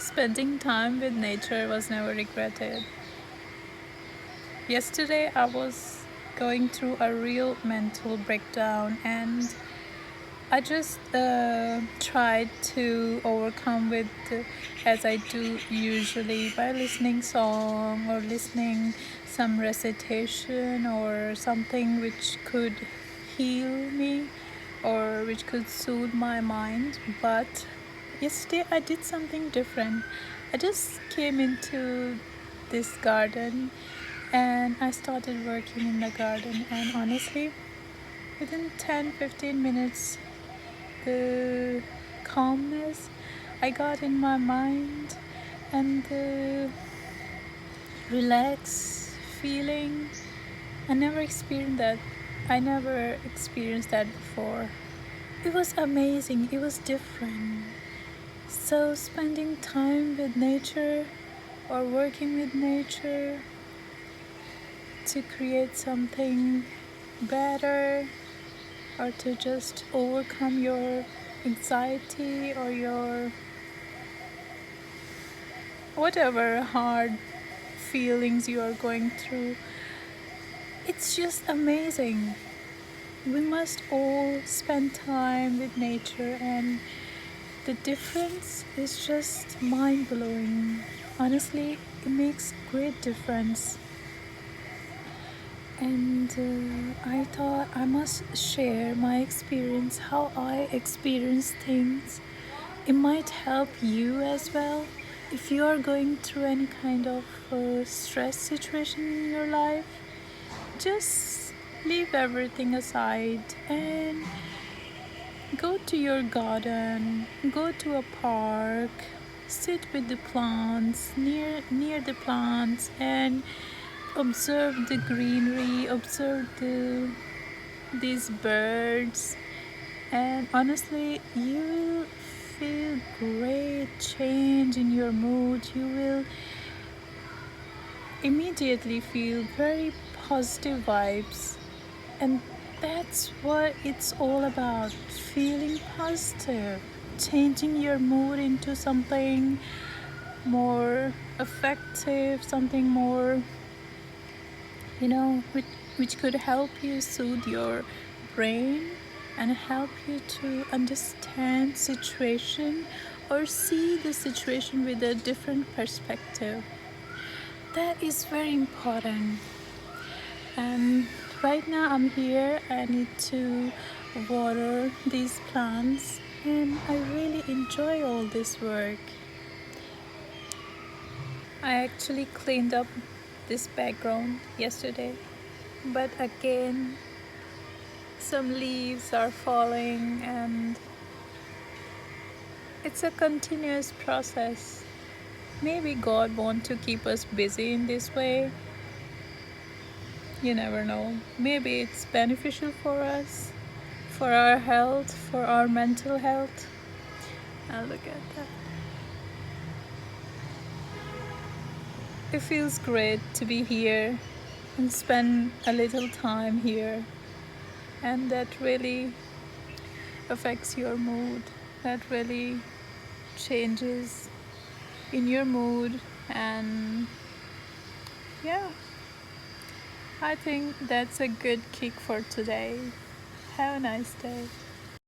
Spending time with nature was never regretted. Yesterday, I was going through a real mental breakdown, and I just tried to overcome with, as I do usually, by listening song or listening some recitation or something which could heal me or which could soothe my mind. But yesterday I did something different. I just came into this garden and I started working in the garden, and honestly, within 10-15 minutes, the calmness I got in my mind and the relaxed feeling, I never experienced that. I never experienced that before. It was amazing. It was different. So spending time with nature or working with nature to create something better or to just overcome your anxiety or your whatever hard feelings you are going through, it's just amazing. We must all spend time with nature, and the difference is just mind blowing. Honestly, it makes great difference. And I thought I must share my experience, how I experience things. It might help you as well. If you are going through any kind of stress situation in your life, just leave everything aside and go to your garden, go to a park, sit with the plants, near the plants, and observe the greenery, observe these birds, and honestly, you will feel great change in your mood. You will immediately feel very positive vibes, and that's what it's all about, feeling positive, changing your mood into something more effective, something more, which could help you soothe your brain and help you to understand situation or see the situation with a different perspective. That is very important. And right now I'm here. I need to water these plants, and I really enjoy all this work. I actually cleaned up this background yesterday, but again, some leaves are falling, and it's a continuous process. Maybe God wants to keep us busy in this way. You never know. Maybe it's beneficial for us, for our health, for our mental health. And look at that. It feels great to be here and spend a little time here. And that really affects your mood. That really changes in your mood. And yeah, I think that's a good kick for today. Have a nice day.